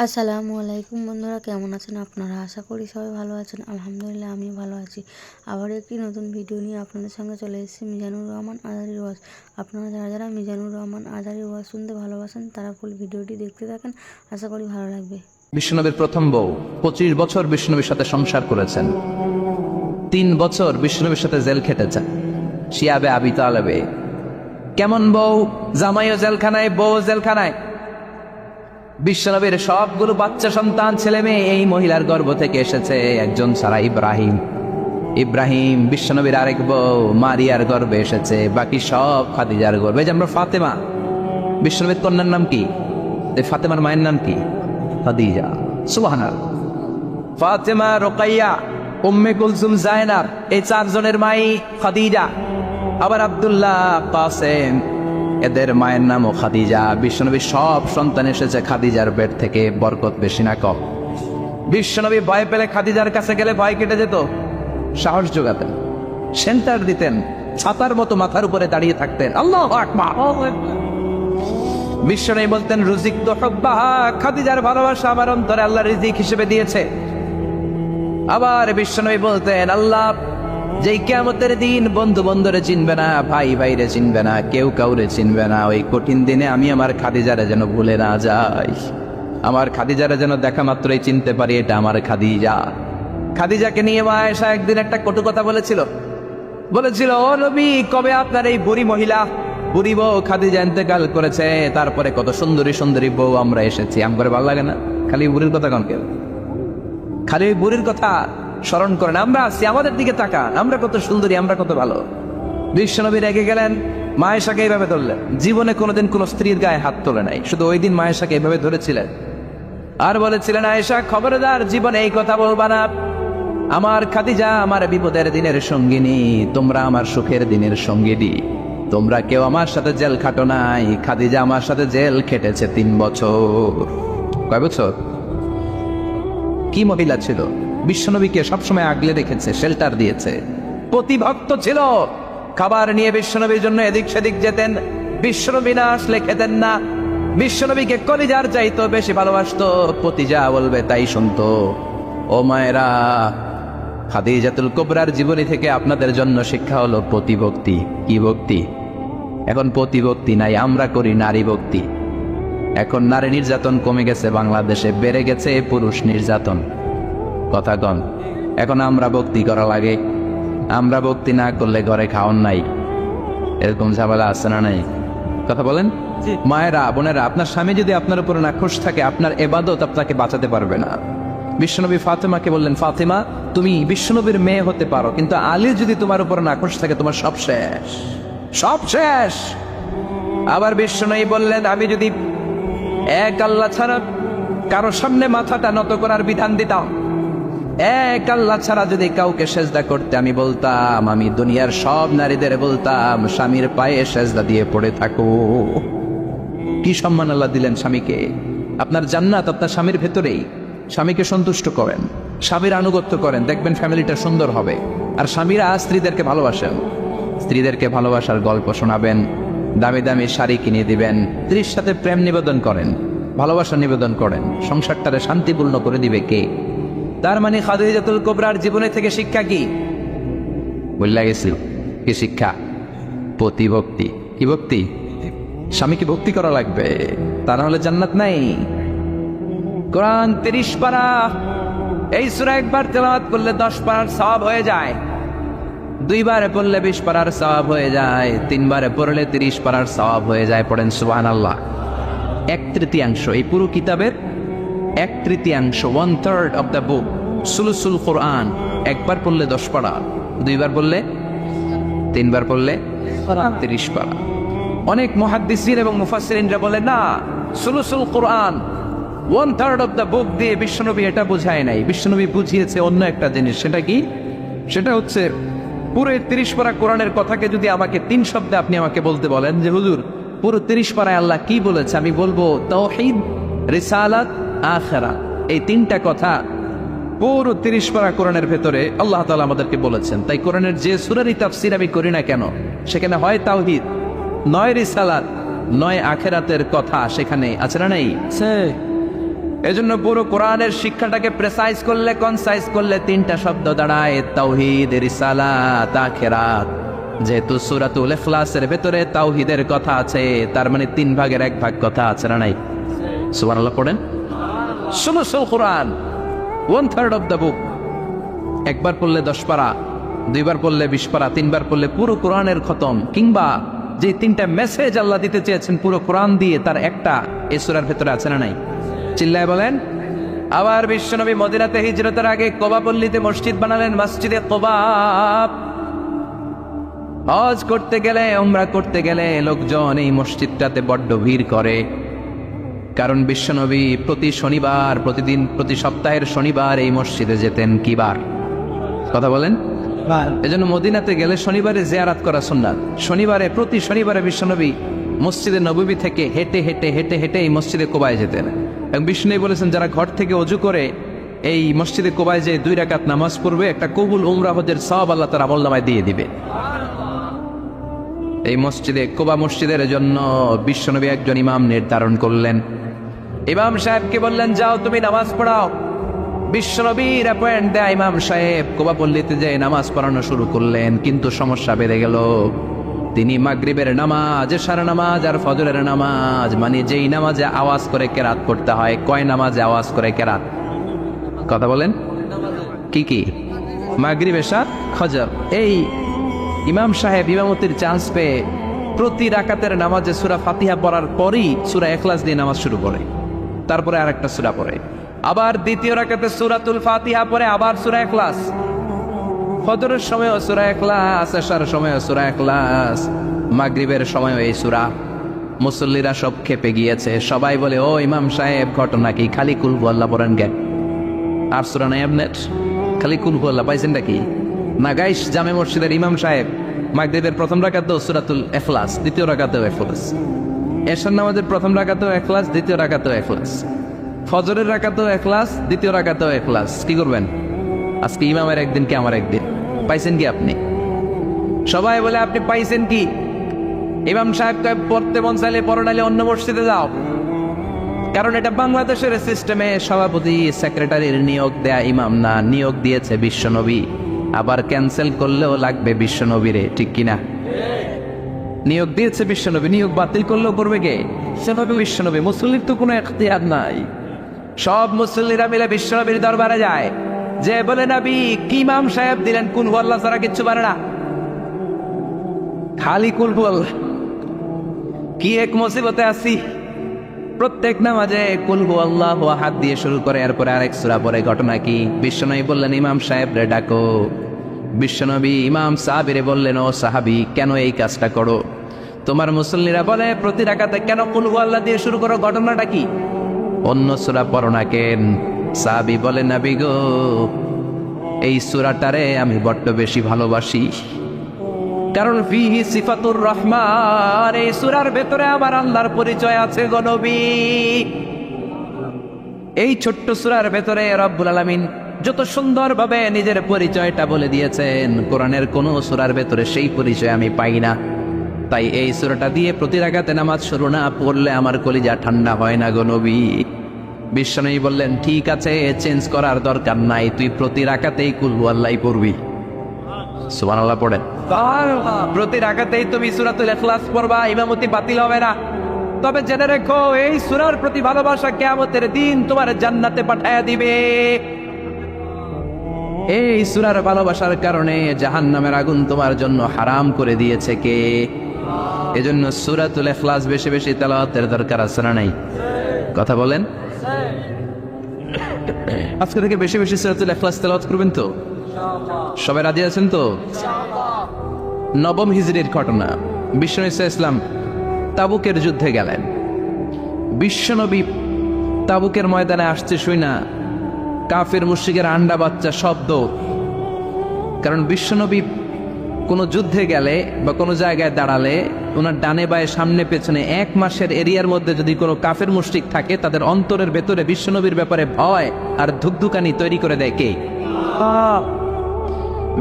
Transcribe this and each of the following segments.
আসসালামু আলাইকুম বন্ধুরা, কেমন আছেন আপনারা? আশা করি সবাই ভালো আছেন। আলহামদুলিল্লাহ আমি ভালো আছি। আবার একটি নতুন ভিডিও নিয়ে আপনাদের সঙ্গে চলে এসেছি মিজানুর রহমান আজারির ওয়াজ। আপনারা যারা যারা মিজানুর রহমান আজারির ওয়াজ শুনতে ভালোবাসেন তারা ফুল ভিডিওটি দেখতে থাকেন, আশা করি ভালো লাগবে। বিষ্ণুনবীর প্রথম বউ 25 বছর বিষ্ণুনবীর সাথে সংসার করেছেন। 3 বছর বিষ্ণুনবীর সাথে জেল খেটেছেন শিয়াবে আবি তালেবে। কেমন বউ? জামাইও জেলখানায়, বউ জেলখানায়। বিশ্বনবীর সবগুলো বাচ্চা সন্তান ছেলে মেয়ে এই মহিলার গর্ভ থেকে এসেছে, একজন ছাড়া ইব্রাহিম। ইব্রাহিম বিশ্বনবীর আরেক বউ মারিয়ার গর্ভে এসেছে, বাকি সব খাদিজার গর্ভে। যে আমরা ফাতেমা, বিশ্বনবীর কন্যার নাম কি? ফাতেমার মায়ের নাম কি? খাদিজা। সুবহানাল্লাহ। ফাতেমা, রোকাইয়া, উম্মে কুলসুম, জায়নাব, এই 4 জনের মাই খাদিজা। আবার আব্দুল্লাহ, কাসেম, এদের মায়ের নামও খাদিজা। বিশ্বনবী সব সন্তান এসেছে খাদিজার পেট থেকে। বরকত বেশি না কম? বিশ্বনবী ভয় পেলে খাদিজার কাছে গেলে ভয় কেটে যেত, সাহস যোগাতেন, সেন্টার দিতেন, ছাতার মতো মাথার উপরে দাঁড়িয়ে থাকতেন। আল্লাহু আকবার। বিশ্বনবী বলতেন, রুজিক তো হুব্বাহা, খাদিজার ভালোবাসা আমার অন্তরে আল্লাহ রিজিক হিসেবে দিয়েছে। আবার বিশ্বনবী বলতেন, আল্লাহ যেই কিয়ামতের দিন বন্ধু বন্ধুরে চিনবে না, ভাই ভাইরে চিনবে না, কেউ কাউরে চিনবে না, ওই কঠিন দিনে আমি আমার খাদিজারে যেন ভুলে না যাই, আমার খাদিজারে যেন দেখা মাত্রই চিনতে পারি এটা আমার খাদিজা। খাদিজাকে নিয়ে মা আয়েশা একদিন একটা কটু কথা বলেছিল। ও নবী, কবে আপনার এই বুড়ি মহিলা, বুড়ি বউ খাদিজা ইন্তেকাল করেছে, তারপরে কত সুন্দরী সুন্দরী বউ আমরা এসেছি, আমার ভালো লাগে না? খালি বুড়ির কথা কন কেউ? খালি ওই বুড়ির কথা স্মরণ করেন। আমরা আছি, আমাদের দিকে তাকান, আমরা কত সুন্দরী, আমরা কত ভালো। বিশ্বনবী রেগে গেলেন, মা আয়েশাকে এইভাবে ধরলেন। জীবনে কোনোদিন কোন স্ত্রীর গায়ে হাত তোলে নাই, শুধু ওই দিন মা আয়েশাকে এইভাবে ধরেছিলেন আর বলেছিলেন, আয়েশা খবরদার, জীবনে এই কথা বলবা না। আমার খাদিজা আমার বিপদের দিনের সঙ্গিনী, তোমরা আমার সুখের দিনের সঙ্গিনী। তোমরা কেউ আমার সাথে জেল খাটো নাই, খাদিজা আমার সাথে জেল খেটেছে 3 বছর। কয় বছর? কি মহিলা ছিল! বিশ্বনবীকে সবসময় আগলে রেখেছে, শেল্টার দিয়েছে, প্রতিভক্ত ছিল। খাবার নিয়ে বিশ্বনবীর জন্য এদিক সেদিক যেতেন, বিশ্বনবী না আসলে খেতেন না। বিশ্বনবীকে কলিজার চাইতো বেশি ভালোবাসতো, পতি যা বলবে তাই শুনতো। ও মায়েরা, খাদিজাতুল কুবরার জীবনী থেকে আপনাদের জন্য শিক্ষা হলো প্রতিভক্তি। কি ভক্তি? এখন প্রতিভক্তি নাই, আমরা করি নারী ভক্তি। এখন নারী নির্যাতন কমে গেছে বাংলাদেশে, বেড়ে গেছে পুরুষ নির্যাতন। কথা কন। এখন আমরা ভক্তি করা লাগে, আমরা ভক্তি না করলে ঘরে খাওয়ান নাই, এরকম ঝামেলা আছে না নাই? কথা বলেন। মায়েরা, বোনেরা, আপনার স্বামী যদি আপনার উপর নাখোশ থাকে, আপনার ইবাদত আপনাকে বাঁচাতে পারবে না। বিশ্বনবী ফাতেমাকে বললেন, ফাতেমা তুমি বিশ্বনবীর মেয়ে হতে পারো, কিন্তু আলী যদি তোমার উপর নাখোশ থাকে, তোমার সব শেষ, সব শেষ। আবার বিশ্বনবী বললেন, আমি যদি এক আল্লাহ ছাড়া কারো সামনে মাথাটা নত করার বিধান দিতাম, এক আল্লাহ ছাড়া যদি কাউকে সেজদা করতে আমি বলতাম, আমি দুনিয়ার সব নারীদের বলতাম স্বামীর পায়ে সেজদা দিয়ে পড়ে থাকো। কি সম্মান আল্লাহ দিলেন স্বামীকে! আপনার জান্নাত আপনার স্বামীর ভেতরেই। স্বামীকে সন্তুষ্ট করেন, স্বামীর আনুগত্য করেন, দেখবেন ফ্যামিলিটা সুন্দর হবে। আর স্বামীরা স্ত্রীদেরকে ভালোবাসেন, স্ত্রীদেরকে ভালোবাসার গল্প শোনাবেন, দামি দামি শাড়ি কিনে দিবেন, স্ত্রীর সাথে প্রেম নিবেদন করেন, ভালোবাসা নিবেদন করেন, সংসারটারে শান্তিপূর্ণ করে দিবে কে? তার মানে খাদিজাতুল কুবরার জীবনে থেকে শিক্ষা কি? বললা গেছিল কি শিক্ষা? প্রতিভক্তি। কি ভক্তি? স্বামীকে ভক্তি করা লাগবে, তা না হলে জান্নাত নাই। কোরআন 30 পারা, এই সূরা একবার তেলাওয়াত করলে 10 পারার সওয়াব হয়ে যায়, 2 বারে পড়লে 20 পারার সওয়াব হয়ে যায়, 3 বারে পড়লে 30 পারার সওয়াব হয়ে যায়। পড়েন সুবহানাল্লাহ। 1/3 এই পুরো কিতাবের 1/3, 1/3 অফ দ্য বুক, সুলুসুল কোরআন। একবার পড়লে 10 পারা, 2 বার পড়লে, 3 বার পড়লে 30 পারা। অনেক মুহাদ্দিসিন এবং মুফাসসিরিনরা বলে না, সুলুসুল কোরআন 1/3 অফ দ্য বুক দিয়ে বিশ্বনবী এটা বোঝায় নাই। বিশ্বনবী বুঝিয়েছে অন্য একটা জিনিস। সেটা কি? সেটা হচ্ছে পুরো 30 পারা কোরআনের কথাকে যদি আমাকে 3 শব্দে আপনি আমাকে বলতে বলেন যে হুজুর পুরো 30 পারায় আল্লাহ কি বলেছে, আমি বলবো তাওহীদ, রিসালাত, আখিরাত। এই 3টা কথা পুরো 30 পারা কোরআনের ভেতরে আল্লাহ তাআলা আমাদেরকে বলেছেন। তাই কোরআনের যে সূরারই তাফসীর আমি করি না কেন, সেখানে হয় তাওহীদ, নয় রিসালাত, নয় আখিরাতের কথা সেখানে আছে না নাই? এজন্য পুরো কোরআনের শিক্ষাটাকে প্রেসাইজ করলে, কনসাইজ করলে তিনটা শব্দ দাঁড়ায়, তাওহীদ, রিসালাত, আখিরাত। যেহেতু সূরাতুল ইখলাসের ভেতরে তাওহীদের কথা আছে, তার মানে 3 ভাগের 1 ভাগ কথা আছে না নাই? সুবহানাল্লাহ পড়েন। সুলুসুল কোরআন, 1/3 অফ দ্য বুক। একবার পড়লে 10 পারা, 2 বার পড়লে 20 পারা, 3 বার পড়লে পুরো কোরআনের খতম। কিংবা যে 3টা মেসেজ আল্লাহ দিতে চেয়েছেন পুরো কোরআন দিয়ে, তার একটা এই সূরার ভেতরে আছে না নাই? চিল্লায় বলেন। আবার বিশ্বনবী মদিনাতে হিজরতের আগে কোবা পল্লীতে মসজিদ বানালেন, মসজিদে কোবা। হজ করতে গেলে, উমরা করতে গেলে লোকজন এই মসজিদটাতে বড্ড ভিড় করে। কারণ বিশ্বনবী প্রতি শনিবার, প্রতি সপ্তাহের শনিবার এই মসজিদে যেতেন। কি বার? কথা বলেন। এজন্য মদিনাতে গেলে শনিবারে জিয়ারাত করা সুন্নাত। প্রতি শনিবারে বিশ্বনবী মসজিদে নববী থেকে হেঁটে হেঁটে হেঁটে হেঁটে এই মসজিদে কোবায় যেতেন। এবং বিষ্ণু বলেছেন, যারা ঘর থেকে অজু করে এই মসজিদে কোবায় যে 2 রাকাত নামাজ পড়বে, একটা কবুল উমরা হজের সওয়াব আল্লাহ তার আমলনামায় দিয়ে দিবে। এই মসজিদে কোবা মসজিদের জন্য বিশ্বনবী একজন ইমাম নির্ধারণ করলেন। ইমাম সাহেবকে বললেন, যাও তুমি নামাজ পড়াও। বিশ্বনবীর অ্যাপয়েন্ট দেয়া ইমাম সাহেব কোবা পল্লীতে যে নামাজ পড়ানো শুরু করলেন। কিন্তু সমস্যা বেড়ে গেল। তিনি মাগরিবের নামাজ, এশার নামাজ আর ফজরের নামাজ, মানে যেই নামাজে আওয়াজ করে কেরাত করতে হয়, কয় নামাজে আওয়াজ করে কেরাত? কথা বলেন। কি কি? মাগরিব, এশা, ফজর। এই ইমাম সাহেব ইমামতির চান্স পেয়ে প্রতি রাকাতের নামাজে সূরা ফাতিহা পড়ার পরই সূরা ইখলাস দিয়ে নামাজ শুরু করে, তারপরে আরেকটা সূরা পড়ে। আবার দ্বিতীয় রাকাতে সূরাতুল ফাতিহা পড়ে, আবার সূরা ইখলাস। ফজরের সময়ও সূরা ইখলাস, এশার সময়ও সূরা ইখলাস, মাগরিবের সময়ও এই সূরা। মুসল্লিরা সব খেপে গিয়েছে। সবাই বলে, ও ইমাম সাহেব, ঘটনা কি? খালি কুল আল্লাহ পড়েন কেন? আর সূরা নাই আপনার? খালি কুল আল্লাহ পাইছেন নাকি? না গাইস, জামে মসজিদের ইমাম সাহেব মাগরিবের প্রথম রাকাতেও সূরাতুল ইখলাস, দ্বিতীয় রাকাতেও ইখলাস। এশার নামাজের প্রথম রাকাতেও ইখলাস, দ্বিতীয় রাকাতেও ইখলাস। ফজরের রাকাতেও ইখলাস, দ্বিতীয় রাকাতেও ইখলাস। কি করবেন? আজকে ইমামের একদিন কি আমার একদিন। পাইছেন কি আপনি? সবাই বলে, আপনি পাইছেন কি? ইমাম সাহেব পড়তে মন চাইলে পড়ো, নাইলে অন্য মসজিদে যাও। কারণ এটা বাংলাদেশের সিস্টেমে সভাপতি সেক্রেটারির নিয়োগ দেয়া ইমাম না, নিয়োগ দিয়েছে বিশ্বনবী। আবার ক্যান্সেল করলেও লাগবে বিশ্বনবীরে, ঠিক কিনা? নিয়োগ দিয়েছে বিশ্বনবী, নিয়োগ বাতিল করলেও করবে কে? সেভাবে বিশ্বনবী। মুসল্লির তো কোনো এখতিয়ার নাই। সব মুসল্লিরা মিলে বিশ্বনবীর দরবারে যায়, যে বলে, নবী কি ইমাম সাহেব দিলেন, কুল হু আল্লাহ ছাড়া কিচ্ছু পারে না, খালি কুল হু আল্লাহ। কি এক মুসিবতে আছি। প্রত্যেক নামাজে কুল হু আল্লাহু আহাদ দিয়ে শুরু করে, এরপরে আরেক সূরা পড়ে। ঘটনা কি? বিশ্বনবী বললেন, ইমাম সাহেব রে ডাকো। বিশ্বনবী ইমাম সাহাবীরে বললেন, ও সাহাবী, কেন এই কাজটা করো? তোমার মুসল্লিরা বলে প্রতি রাকাতে কেন কুল হু আল্লাহ দিয়ে শুরু করো, ঘটনাটা কি? অন্য সূরা পড়ো না কেন? সাহাবী বলে, নবী গো, এই সূরাটারে আমি বড্ড বেশি ভালোবাসি। কারণ ফিহি সিফাতুর রহমান, এই সূরার ভেতরে আমার আল্লাহর পরিচয় আছে গো নবী। এই ছোট্ট সূরার ভেতরে রব্বুল আলামিন যত সুন্দরভাবে নিজের পরিচয়টা বলে দিয়েছেন, কোরআনের কোন সূরার ভেতরে সেই পরিচয় আমি পাই না। তাই এই সূরাটা দিয়ে প্রতি রাকাতে নামাজ শুরু না পড়লে আমার কলিজা ঠান্ডা হয় না গো নবী। বিশ্বনবী বললেন, ঠিক আছে, চেঞ্জ করার দরকার নাই, তুই প্রতি রাকাতেই কুল হু আল্লাহ পড়বি। সুবহানাল্লাহ পড়েন। প্রতি রাকাতেই তুমি সূরাতুল ইখলাস পড়বা, ইমামতি বাতিল হবে না। তবে জেনে রেখো, এই সূরার প্রতি ভালোবাসা কিয়ামতের দিন তোমার জান্নাতে পাঠায়া দিবে। এই সূরার ভালোবাসার কারণে জাহান্নামের আগুন তোমার জন্য হারাম করে দিয়েছে কে? এজন্য সূরাতুল ইখলাস বেশি বেশি তেলাওয়াতের দরকার আছে না নাই? কথা বলেন। আজকে থেকে বেশি বেশি সূরাতুল ইখলাস তেলাওয়াত করবেন তো? সবাই রাজি আছেন তো? নবম হিজরির ঘটনা। বিশ্বনবী ইসলাম তাবুকের যুদ্ধে গেলেন। বিশ্বনবী তাবুকের ময়দানে আসছে শুই না কাফের মুশরিকের আন্ডা বাচ্চা শব্দ। কারণ বিশ্বনবী কোনো যুদ্ধে গেলে বা কোনো জায়গায় দাঁড়ালে ওনার ডানে বায়ে সামনে পেছনে 1 মাসের এরিয়ার মধ্যে যদি কোনো কাফের মুশরিক থাকে, তাদের অন্তরের ভেতরে বিশ্বনবীর ব্যাপারে ভয় আর ধুকধুকানি তৈরি করে দেয় কে?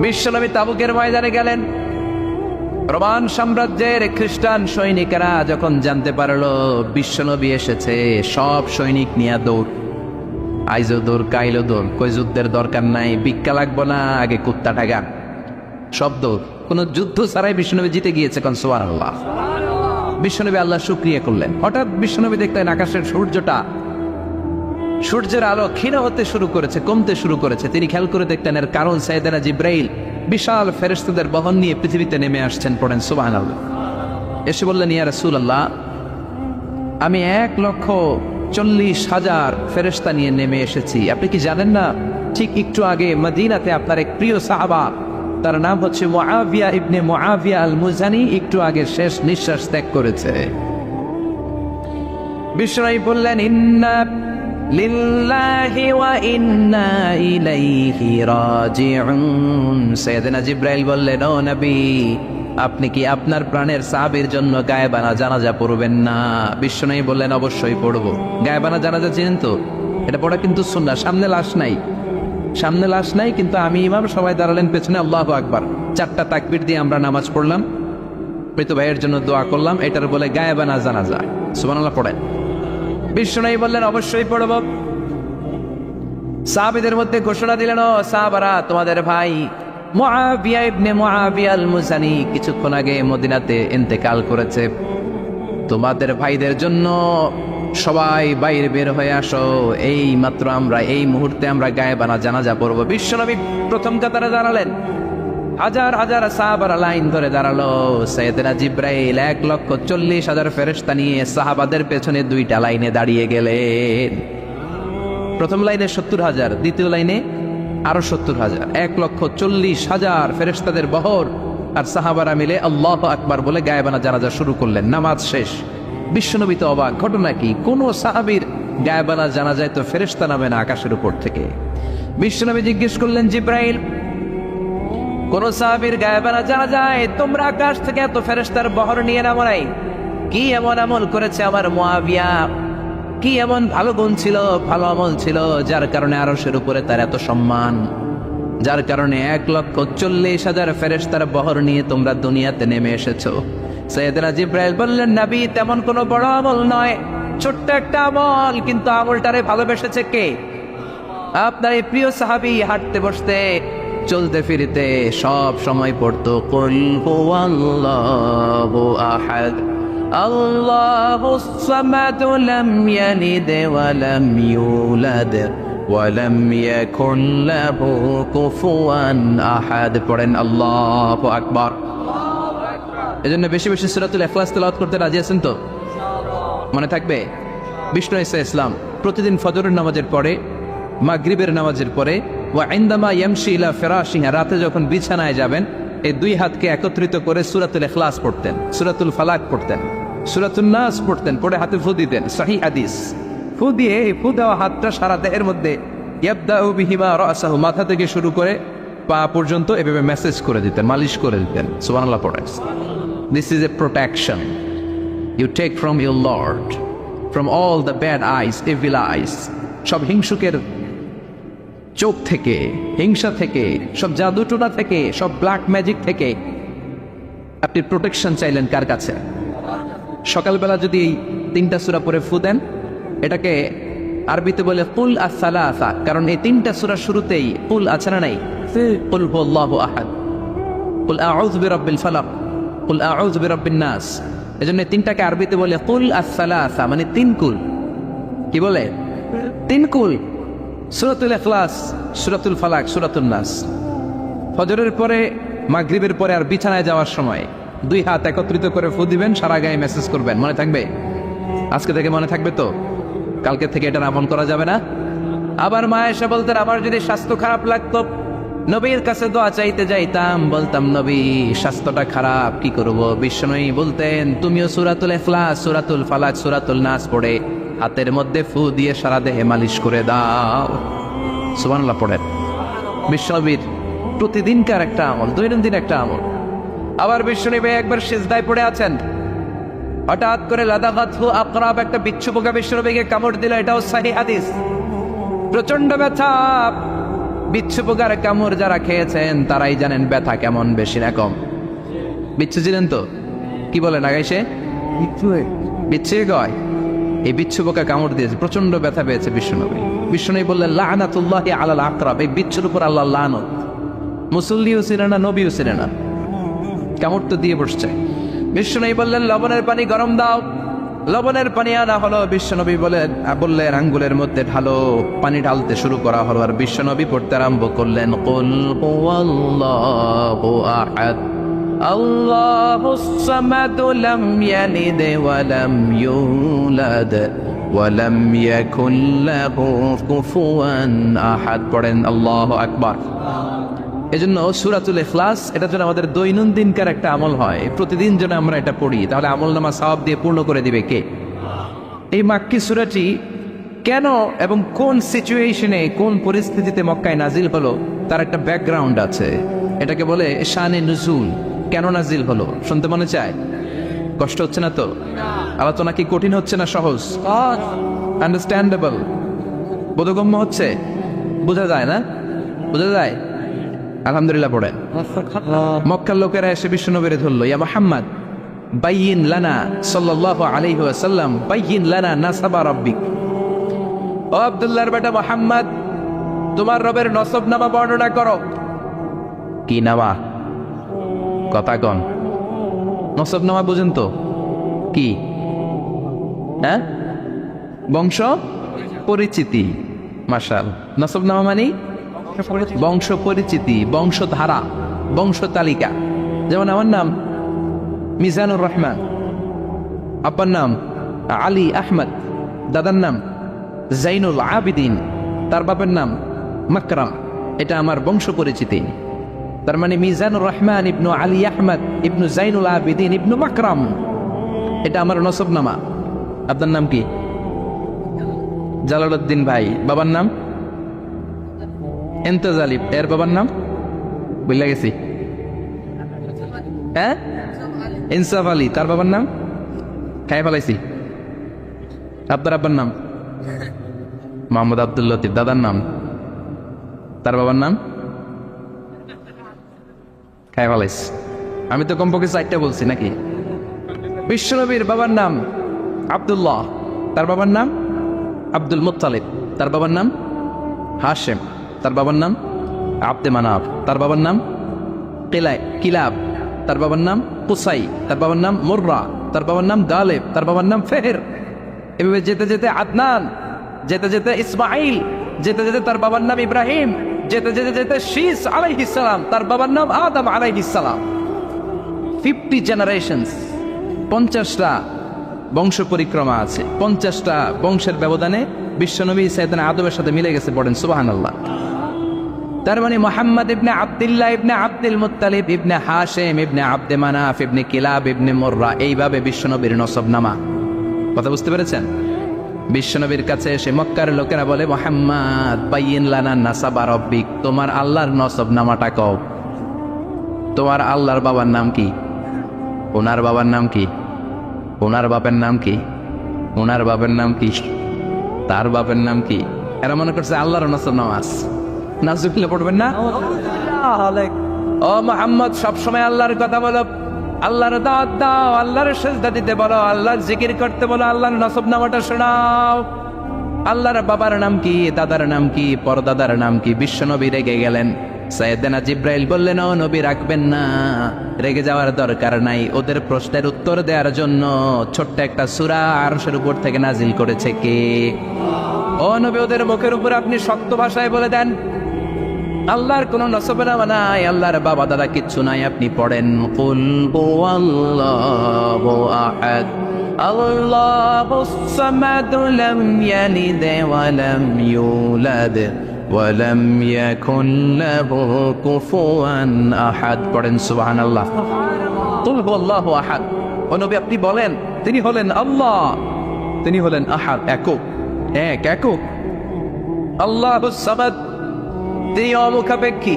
বিশ্বনবী তাবুকের ময়দানে গেলেন। রোমান সাম্রাজ্যের খ্রিস্টান সৈনিকেরা যখন জানতে পারলো বিশ্বনবী এসেছে, সব সৈনিক নিয়ে দৌড়। আইজও দৌড় কাইলো দৌড়, কই যুদ্ধের দরকার নাই, ভিক্ষা লাগবো না, আগে কুত্তা ঠাগা শব্দ। কোন যুদ্ধ ছাড়াই বিশ্বনবী জিতে গিয়েছে, কোন সুবহানাল্লাহ। বিশ্বনবী আল্লাহ শুকরিয়া করলেন। হঠাৎ বিশ্বনবী দেখলেন আকাশের সূর্যের আলো ক্ষীণ হতে শুরু করেছে, কমতে শুরু করেছে। তিনি খেয়াল করে দেখলেন এর কারণ সাইয়েদনা জিব্রাইল বিশাল ফেরেশতাদের বহন নিয়ে পৃথিবীতে নেমে আসছেন। পড়েন সুবহানাল্লাহ। এসে বললেন, ইয়া রাসূলুল্লাহ, আমি 1,40,000 ফেরেশতা নিয়ে নেমে এসেছি। আপনি কি জানেন না, ঠিক একটু আগে মদিনাতে আপনার এক প্রিয় সাহাবা, তার নাম হচ্ছে মুআবিয়া ইবনে মুআবিয়া আল মুজানি, একটু আগে শেষ নিঃশ্বাস ত্যাগ করেছে। বিশ্বনবী বললেন, ইন্না লিল্লাহি ওয়া ইন্না ইলাইহি রাজিউন। সাইয়েদনা জিব্রাইল বললেন, ও নবী, আপনি কি আপনার প্রাণের সাহাবীর জন্য গায়েবানা জানাজা পড়বেন না? বিশ্বনবী বললেন, অবশ্যই পড়ব। গায়েবানা জানাজা চিনেন তো? এটা পড়া কিন্তু সুন্নাহ। সামনে লাশ নাই, কিন্তু আমি ইমাম, সবাই দাঁড়ালেন পেছনে, আল্লাহু আকবার, 4টা তাকবীর দিয়ে আমরা নামাজ পড়লাম, মৃত ভাইয়ের জন্য দোয়া করলাম, এটার বলে গায়েবানা জানাজা। সুবহানাল্লাহ পড়েন। বিশ্বনবী বললেন, অবশ্যই পড়ব। সাহাবীদের মধ্যে ঘোষণা দিলেন, ও সাহাবারা, তোমাদের ভাই মুআবিয়া ইবনে মুআবিয়া আল মুজানি কিছুক্ষণ আগে মদিনাতে ইন্তেকাল করেছে। তোমাদের ভাইদের জন্য সবাই বাইরে বের হয়ে আসো, এই মাত্র আমরা এই মুহূর্তে আমরা গায়েবানা জানাজা পড়ব। বিশ্বনবী প্রথম কাতারে দাঁড়ালেন, হাজার হাজার সাহাবারা লাইন ধরে দাঁড়ালো। সাইয়েদনা জিব্রাইল 1,40,000 ফেরেশতা নিয়ে সাহাবাদের পেছনে 2টা লাইনে দাঁড়িয়ে গেলেন। প্রথম লাইনে 70,000, দ্বিতীয় লাইনে আরো 70,000, 1,40,000 ফেরেশতাদের বহর। আর সাহাবারা মিলে আল্লাহু আকবার বলে গায়েবানা জানাজা শুরু করলেন। নামাজ শেষ। বিশ্বনবী তো অবাক, ঘটনা কি? কোন সাহাবীর গায়েবানা জানাজায় তো ফেরেশতা নামে না আকাশের উপর থেকে। বিশ্বনবী জিজ্ঞেস করলেন, জিব্রাইল, কোন সাহাবীর গায়েবানা জানাজায় তোমরা আকাশ থেকে এত ফেরেশতার বহর নিয়ে নামো নাই? কি এমন আমল করেছে আমার মুআবিয়া? কি এমন ভালো গুণ ছিল, ভালো আমল ছিল, যার কারণে আরশের উপরে তার এত সম্মান, যার কারণে 1,40,000 ফেরেশতার বহর নিয়ে তোমরা দুনিয়াতে নেমে এসেছো? সাইয়েদনা জিব্রাইল বললেন, নবী, তেমন কোনো বড় আমল নয়, ছোট্ট একটা আমল, কিন্তু আমলটারে ভালোবেসেছে কে? আপনার এই প্রিয় সাহাবী হাঁটতে বসতে চলতে ফিরতে সব সময় পড়তো, কুল হুয়াল্লাহু আহাদ আল্লাহুস সামাদ লাম ইয়ালিদ ওয়া লাম ইউলাদ ওয়া লাম ইয়াকুল লাহু কুফুয়ান আহাদ। পড়েন আল্লাহু আকবার। এজন্য বেশি বেশি সূরাতুল ইখলাস তেলাওয়াত করতে রাজি আছেন তো? মনে থাকবে? বিষ্ণু ঈসা ইসলাম প্রতিদিন ফজরের নামাজের পরে, মাগরিবের নামাজের পরে, ওয়া ইনদামা ইয়ামশি ইলা ফিরাশিহি, রাতে যখন বিছানায় যাবেন, এই 2 হাতকে একত্রিত করে সূরাতুল ইখলাস পড়তেন, সূরাতুল ফালাক পড়তেন, সূরাতুন নাস পড়তেন, পড়ে হাতে ফু দিতেন। সহিহ হাদিস। ফু দিয়ে এই ফু দেওয়া হাতটা সারা দেহের মধ্যে ইয়াবদাউ বিহিমা রাসাহু, মাথা থেকে শুরু করে পা পর্যন্ত এভাবে মেসেজ করে দিতেন, মালিশ করে দিতেন। সুবহানাল্লাহ পড়েন। This is a protection you take from your Lord, from all the bad eyes, evil eyes, সব হিংসুকের চোখ থেকে, হিংসা থেকে, সব জাদুটোনা থেকে, সব ব্ল্যাক ম্যাজিক থেকে আপনি প্রোটেকশন চাইলেন কার কাছে? সকালবেলা যদি এই 3টা সূরা পড়ে ফু দেন, এটাকে আরবিতে বলে কুল আস-সালাসা, কারণ এই 3টা সূরা শুরুতেই কুল আছে না নাই? কুল হুয়াল্লাহু আহাদ, কুল আউযু বিরাব্বিল ফালাক, কুল আউযু বিরাব্বিন নাস। এজন্য 3টাকে আরবিতে বলে কুল আস-সালাসা, মানে 3 কুল। কি বলে? 3 কুল। সূরাতুল ইখলাস, সূরাতুল ফালাক, সূরাতুন নাস। ফজরের পরে, মাগরিবের পরে আর বিছানায় যাওয়ার সময় 2 হাত একত্রিত করে ফু দিবেন, সারা গায়ে মেসেজ করবেন। মনে থাকবে? আজকে থেকে মনে থাকবে তো? কালকে থেকে এটা আমল করা যাবে না? আবার মা এসে বলতেন, আমার যদি স্বাস্থ্য খারাপ লাগতো, নবীর কাছে দোয়া চাইতে যাইতাম, বলতাম, নবী স্বাস্থ্যটা খারাপ, কি করব? বিশ্বনবী বলতেন, তুমিও সূরাতুল ইখলাস, সূরাতুল ফালাক, সূরাতুল নাস পড়ে হাতের মধ্যে ফু দিয়ে সারা দেহে মালিশ করে দাও। সুবহানাল্লাহ পড়েন। বিশ্বনবীর প্রতিদিনকার একটা আমল, দৈনন্দিন একটা আমল। আবার বিশ্বনবী একবার সিজদায় পড়ে আছেন, হঠাৎ করে লাদাগাতহু আকরাব, একটা বিচ্ছু পোকা বিশ্বনবীকে কামড় দিল। এটাও সহিহ হাদিস। প্রচন্ড ব্যথা। বিচ্ছু পোকার কামড় যারা খেয়েছেন তারাই জানেন ব্যথা কেমন, বেশি না কম। বিচ্ছু ছিলেন তো? কি বলেন আগাইছে? বিচ্ছু কয় এই বিচ্ছু পোকা কামড় দিয়েছে, প্রচন্ড ব্যথা পেয়েছে বিশ্বনবী। বিষ্ণু বললেন লাআনাতুল্লাহি আলাল আকরাব, এই বিচ্ছুর উপর আল্লাহর লানত। মুসল্লিও ছিল না, নবীও ছিল না, কামড় তো দিয়ে বসছে। বিষ্ণু বললেন লবণের পানি গরম দাও। লবণের পানি আনা হলো, বিশ্বনবী বললেন আঙ্গুলের মধ্যে ঢালো। পানি ঢালতে শুরু করা হলো, আর বিশ্বনবী পড়তে আরম্ভ করলেন কুল হুয়াল্লাহু আহাদ আল্লাহুস সামাদ লাম ইয়ালিদ ওয়া লাম ইউলাদ ওয়া লাম ইয়াকুল লাহু কুফুয়ান আহাদ। পড়েন আল্লাহু আকবার। এজন্য সূরাতুল ইখলাস এটা যেন আমাদের দৈনন্দিনকার একটা আমল হয়, প্রতিদিন যেন আমরা এটা পড়ি, তাহলে আমলনামা সওয়াব দিয়ে পূর্ণ করে দিবে কে? এই মাক্কি সূরাটি কেন এবং কোন সিচুয়েশনে, কোন পরিস্থিতিতে মক্কায় নাজিল হলো তার একটা ব্যাকগ্রাউন্ড আছে। এটাকে বলে শানে নুজুল। কেন নাজিল হলো শুনতে মনে চায়? কষ্ট হচ্ছে না তো? আলোচনা কি কঠিন হচ্ছে না সহজ? আন্ডারস্ট্যান্ডেবল, বোধগম্য হচ্ছে? বোঝা যায় না? বোঝা যায়? আলহামদুলিল্লাহ পড়েন। মক্কার লোকেরা এসে বিশ্বনবীরে ধরল, ইয়া মুহাম্মদ বাইয়িন লানা সাল্লাল্লাহু আলাইহি ওয়াসাল্লাম বাইয়িন লানা নাসাবা রাব্বিক। ও আব্দুল্লাহর বেটা মুহাম্মদ, তোমার রবের নসবনামা বর্ণনা করো। কি নামা? কথা কন। নসবনামা বুঝেন তো কি? হ্যাঁ, বংশ পরিচিতি। মাশাআল্লাহ। নসবনামা মানে বংশ পরিচিতি, বংশধারা, বংশ তালিকা। যেমন আমার নাম মিজানুর রহমান, আব্বার নাম আলী আহমদ, দাদার নাম জাইনুল আবিদিন, তার বাপের নাম মাকরাম। এটা আমার বংশ পরিচিতি। তার মানে মিজানুর রহমান ইবনু আলী আহমদ ইবনু জাইনুল আবিদিন ইবনু মাকরাম, এটা আমার নসবনামা। আপনার নাম কি? জালালউদ্দিন ভাই। বাবার নাম ইন্তেজালি, এর বাবার নাম বুঝলা গেছি। হ্যাঁ, ইনসাফ আলী, তার বাবার নাম খাই ফেলাইছি। আপনার আব্বার নাম মোহাম্মদ আব্দুল লতিফ, দাদার নাম, তার বাবার নাম খাই ফেলাইছি। আমি তো কমপক্ষে 4টা বলছি নাকি? বিশ্বনবীর বাবার নাম আব্দুল্লাহ, তার বাবার নাম আব্দুল মুত্তালিব, তার বাবার নাম হাশেম, তার বাবার নাম আব্দে মানাফ, তার বাবার নাম কিলাব, তার বাবার নাম কুসাই, তার বাবার নাম মুররা, তার বাবার নাম গালেব, তার বাবার নাম ফেহের। এভাবে যেতে যেতে আদনান, যেতে যেতে ইসমাইল, যেতে যেতে তার বাবার নাম ইব্রাহিম, যেতে যেতে যেতে শীস আলাইহিস সালাম, তার বাবার নাম আদম আলাইহিস সালাম। 50 জেনারেশনস, 50টা বংশ পরিক্রমা আছে। 50টা বংশের ব্যবধানে বিশ্বনবী সাইয়েদনা আদমের সাথে মিলে গেছে। পড়েন সুবহানাল্লাহ। তার মানে মুহাম্মদ ইবনে আব্দুল্লাহ ইবনে আব্দুল মুত্তালিব ইবনে হাশেম ইবনে আব্দে মানাফ ইবনে কিলাব ইবনে মুররা, এইভাবে বিশ্বনবীর নসবনামা। কথা বুঝতে পেরেছেন? বিশ্বনবীর কাছে এসে মক্কার লোকেরা বলে, মুহাম্মদ বাইয়িন লানা নাসাবা রাব্বিক, তোমার আল্লাহর নসবনামাটা কও। তোমার আল্লাহর বাবার নাম কি? ওনার বাবার নাম কি? ওনার বাপের নাম কি? ওনার বাপের নাম কি? তার বাপের নাম কি? এরা মনে করছে আল্লাহর নসবনামা আছে। নাজুবিল্লাহ পড়বেন না? ও মুহাম্মদ, সবসময় আল্লাহর কথা বলো, আল্লাহর দাওয়াত দাও, আল্লাহর সিজদা দিতে বলো, আল্লাহর জিকির করতে বলো, আল্লাহর নসবনামাটা শোনাও। আল্লাহর বাবার নাম কি? দাদার নাম কি? পরদাদার নাম কি? বিশ্বনবী রেগে গেলেন। সাইয়েদনা জিব্রাইল বললেন, ও নবী রাখবেন না, রেগে যাওয়ার দরকার নাই। ওদের প্রশ্নের উত্তর দেওয়ার জন্য ছোট্ট একটা সূরা আরশের উপর থেকে নাজিল করেছে কে? ও নবী, ওদের মুখের উপর আপনি শক্ত ভাষায় বলে দেন, আল্লাহর কোন নসবনামা নাই, আল্লাহর বাবা দাদা কিচ্ছু নাই। আপনি পড়েন কুল হুয়াল্লাহু আহাদ আল্লাহুস সামাদ লাম ইয়ালিদ ওয়া লাম ইউলাদ ওয়া লাম ইয়াকুল লাহু কুফুয়ান আহাদ। পড়েন সুবহানাল্লাহ। কুল হুয়াল্লাহু আহাদ। ও নবী, আপনি বলেন তিনি হলেন আল্লাহ, তিনি হলেন আহাদ, একক, একক। আল্লাহুস সামাদ, তিনি অমুখাপেক্ষী।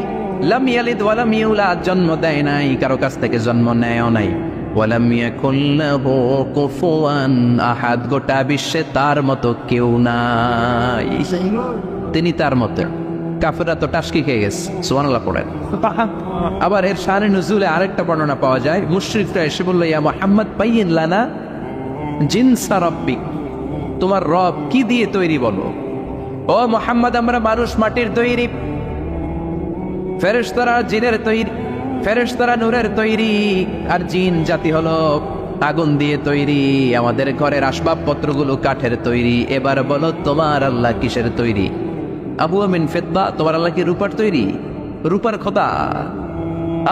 লাম ইয়ালিদ ওয়া লাম ইউলাদ, জন্ম দেয় নাই, কারো কাছ থেকে জন্ম নেয়ও নাই। ওয়া লাম ইয়াকুল লাহু কুফুয়ান আহাদ, গোটা বিশ্বে তার মতো কেউ নাই, তিনি তার মতো। কাফেররা তো টাসকি খেয়ে গেছে। সুবহানাল্লাহ পড়েন। আবার এর শানে নুজুলে আরেকটা বর্ণনা পাওয়া যায়। মুশরিকরা এসে বলল, ইয়া মুহাম্মদ বাইয়িন লানা জিনসা রাব্বিক, তোমার রব কি দিয়ে তৈরি বলো। ও ও মুহাম্মদ, আমরা মানুষ মাটির তৈরি, ফেরেশতারা জিনের তৈরি, ফেরেশতারা নূরের তৈরি, আর জিন জাতি হলো আগুন দিয়ে তৈরি। আমাদের ঘরের আসবাবপত্রগুলো কাঠের তৈরি। এবার বলো তোমার আল্লাহ কিসের তৈরি? আবু আমিন ফিদ্দা, তোমার আল্লাহ কি রূপার তৈরি? রূপার খোদা?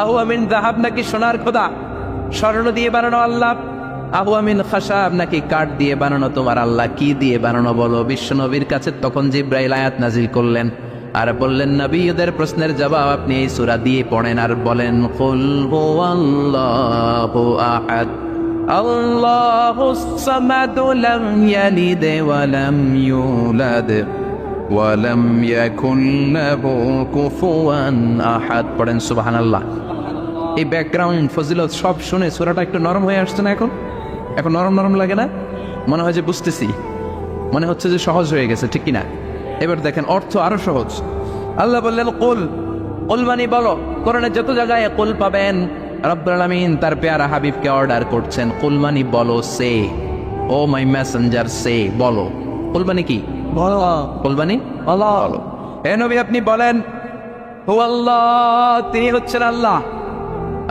আবু আমিন যাহাব নাকি সোনার খোদা? স্বর্ণ দিয়ে বানানো আল্লাহ? আবু আমিন খাসাব নাকি কাঠ দিয়ে বানানো তোমার আল্লাহ? কি দিয়ে বানানো বলো? বিশ্ব নবীর কাছে তখন জিব্রাইল আয়াত নাজিল করলেন আর বললেন, নবী, ওদের প্রশ্নের জবাব আপনি এই সূরা দিয়ে পড়েন আর বলেন, কুল হুয়াল্লাহু আহাদ আল্লাহুস সামাদ লাম ইয়ালিদ ওয়া লাম ইউলাদ ওয়া লাম ইয়াকুল লাহু কুফুয়ান আহাদ। পড়েন সুবহানাল্লাহ। এই ব্যাকগ্রাউন্ড ফজিলত সব শুনে সূরাটা একটু নরম হয়ে আসছে না? এখন নরম নরম লাগে না? মনে হয় যে বুঝতেছি, মনে হচ্ছে যে সহজ হয়ে গেছে, ঠিক কিনা? এবার দেখেন অর্থ আরো সহজ। আল্লাহ বললেন কুল, কুল মানে বলো। কোরআনের যত জায়গায় কুল পাবেন, রব্বুল আলামিন তার পেয়ারা হাবিবকে অর্ডার করছেন, কুল মানে বলো, সে, ও মাই মেসেঞ্জার, সে, বলো। কুল মানে কি? বলো। কুল মানে বলো। হে নবী, আপনি বলেন, হুয়াল্লাহ, তিনি হচ্ছেন আল্লাহ,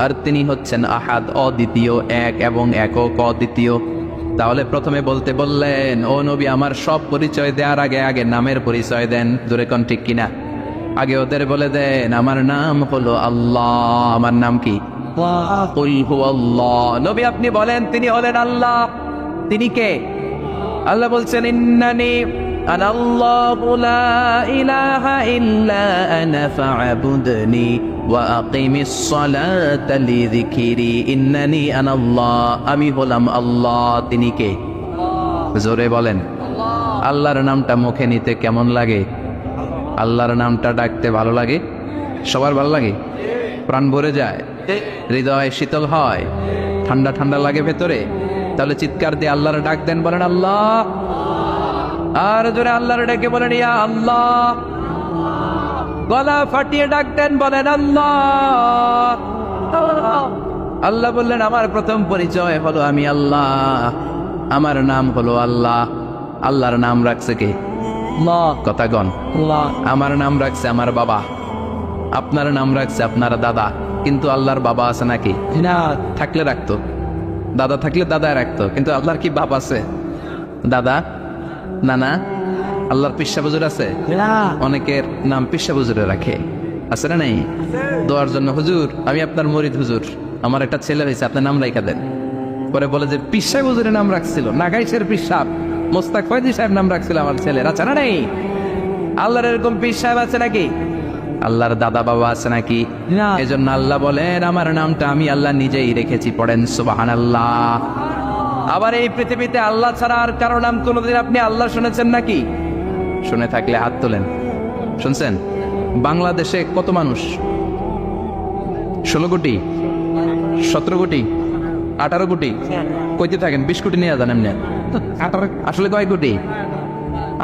আর তিনি হচ্ছেন আহাদ, অদ্বিতীয়, এক এবং একক, অদ্বিতীয়। তাহলে প্রথমে বলতে বললেন, ও নবী, আমার সব পরিচয় দেওয়ার আগে আগে নামের পরিচয় দেন। জোরে কোন ঠিক কিনা? আগে ওদের বলে দেন আমার নাম হলো আল্লাহ। আমার নাম কি? কুল হুয়াল্লাহ। নবী আপনি বলেন তিনি হলেন আল্লাহ। তিনি কে? আল্লাহ বলছেন, ইন্নানি আনাল্লাহু লা ইলাহা ইল্লা আনা ফা'বুদনি ওয়া আকিমিস সালাতা লিযিকরি। ইন্নানি আনাল্লাহ, আমি হলাম আল্লাহ। তিনি কে? জোরে বলেন। আল্লাহর নামটা মুখে নিতে কেমন লাগে? আল্লাহর নামটা ডাকতে ভালো লাগে? সবার ভালো লাগে? প্রাণ ভরে যায়, হৃদয় শীতল হয়, ঠান্ডা ঠান্ডা লাগে ভেতরে। তাহলে চিৎকার দিয়ে আল্লাহর ডাক দেন, বলেন আল্লাহ। আর জোরে আল্লাহর ডাকে বলেন ইয়া আল্লাহ। গলা ফাটিয়ে ডাক দেন, বলেন আল্লাহ। আল্লাহ বললেন আমার প্রথম পরিচয় হলো আমি আল্লাহ, আমার নাম হলো আল্লাহ। আল্লাহর নাম রাখছে কে? কথা গণ। আমার নাম রাখছে আমার বাবা, আপনার নাম রাখছে আপনার দাদা। কিন্তু আল্লাহর বাবা আছে নাকি? না। থাকলে রাখতো, দাদা থাকলে দাদা রাখতো। কিন্তু আল্লাহর কি বাপ আছে? দাদা, নানা? আল্লাহর পিসা বুজুর আছে? অনেকের নাম পিসা বুজুরে রাখে, আছে না নাই? দোয়ার জন্য, হুজুর আমি আপনার মরিদ, হুজুর আমার একটা ছেলে হয়েছে, আপনার নাম রাখা দেন। পরে বলে যে পিসা বুজুরের নাম রাখছিল, নাগাইশের পিসাব মোস্তাক ফয়জি সাহেব নাম রাখছিল আমার ছেলের, আছে না নাই? আল্লাহর এরকম পীর সাহেব আছে নাকি? আল্লাহর দাদা বাবা আছে নাকি? এজন্য আল্লাহ বলেন আমার নামটা আমি আল্লাহ নিজেই রেখেছি। পড়েন সুবহানাল্লাহ। আবার এই পৃথিবীতে আল্লাহ ছাড়া আর কারো নাম কোনোদিন আপনি আল্লাহ শুনেছেন নাকি? শুনে থাকলে হাত তোলেন। শুনছেন? বাংলাদেশে কত মানুষ? 16 কোটি, 17 কোটি, 18 কোটি? কইতে থাকেন 20 কোটি নিয়ে যান এমনি। আসলে কয় কোটি?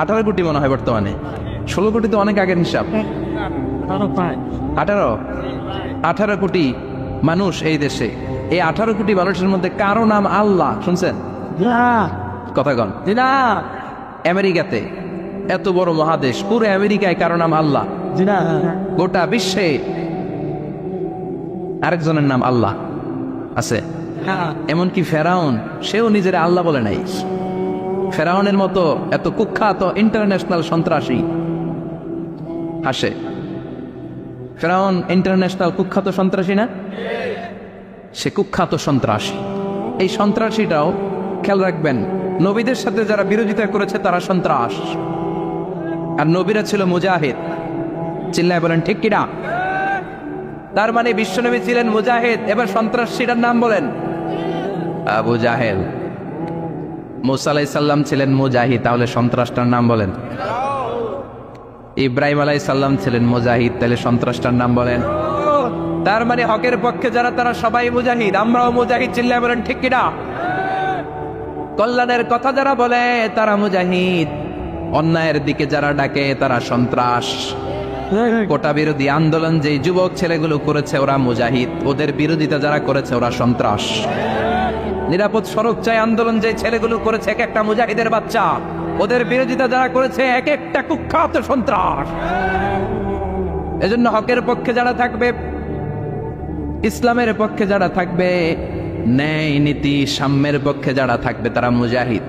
18 কোটি মনে হয় বর্তমানে। 16 কোটি তো অনেক আগের হিসাব। 18 কোটি মানুষ এই দেশে। এই 18 কোটি মানুষের মধ্যে কারো নাম আল্লাহ শুনছেন? কথা কন। আমেরিকাতে, এত বড় মহাদেশ, পুরো আমেরিকায় কারো নাম আল্লাহ? গোটা বিশ্বে আরেকজনের নাম আল্লাহ আছে? এমনকি ফেরাউন, সেও নিজের আল্লাহ বলে নাই। ফেরাউনের মতো এত কুখ্যাত ইন্টারন্যাশনাল সন্ত্রাসী হাসে। ফেরাউন ইন্টারন্যাশনাল কুখ্যাত সন্ত্রাসী না? সে কুখ্যাত সন্ত্রাসী। এই সন্ত্রাসীটাও খেয়াল রাখবেন, নবীদের সাথে যারা বিরোধিতা করেছে তারা সন্ত্রাস, আর নবীরা ছিল মুজাহিদ। চিল্লায় বলেন ঠিক কিনা? তার মানে বিশ্বনবী ছিলেন মুজাহিদ। এবার সন্ত্রাসীটার নাম বলেন। আবু জাহেল। মুসা আলাইহিস সালাম ছিলেন মুজাহিদ, তাহলে সন্ত্রাসটার নাম বলেন। ইব্রাহিম আলাইহিস সালাম ছিলেন মুজাহিদ, তাহলে সন্ত্রাসটার নাম বলেন। তার মানে হকের পক্ষে যারা তারা সবাই মুজাহিদ, আমরাও মুজাহিদ। চিল্লায় বলেন ঠিক কিনা? কল্যাণের কথা যারা বলে তারা মুজাহিদ, অন্যায়ের দিকে যারা ডাকে তারা সন্ত্রাস। কোটা বিরোধী আন্দোলন যেই যুবক ছেলেগুলো করেছে ওরা মুজাহিদ, ওদের বিরোধিতা যারা করেছে ওরা সন্ত্রাস। নিরাপদ সড়ক চাই আন্দোলন যে ছেলেগুলো করেছে এক একটা মুজাহিদের বাচ্চা। ওদের বিরোধিতা যারা করেছে এক একটা কুখ্যাত সন্ত্রাস। এজন্য হকের পক্ষে যারা থাকবে, ইসলামের পক্ষে যারা থাকবে, ন্যায় নীতি সাম্যের পক্ষে যারা থাকবে তারা মুজাহিদ।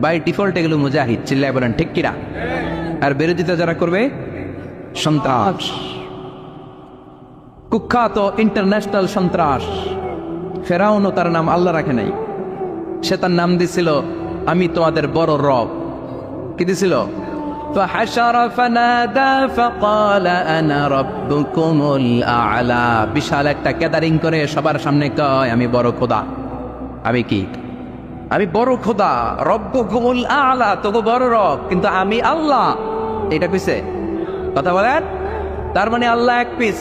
বাই ডিফল্ট এগুলো মুজাহিদ, চিল্লায় বলেন ঠিক কিনা? আর বিরোধিতা যারা করবে সন্ত্রাস, কুখ্যাত ইন্টারন্যাশনাল সন্ত্রাস। ফেরাউনও তার নাম আল্লাহ রাখে নাই, সে তার নাম দিছিল আমি তোমাদের বড় রব। কি দিছিল? فحشر فنادى فقال انا ربكم الاعلى। বিশাল একটা গ্যাদারিং করে সবার সামনে কয় আমি বড় খোদা। আমি কি? আমি বড় খোদা, রব্বুকুমুল আ'লা, তোকে বড় রব, কিন্তু আমি আল্লাহ। এটা কইছে? কথা বলেন। তার মানে আল্লাহ এক পিস,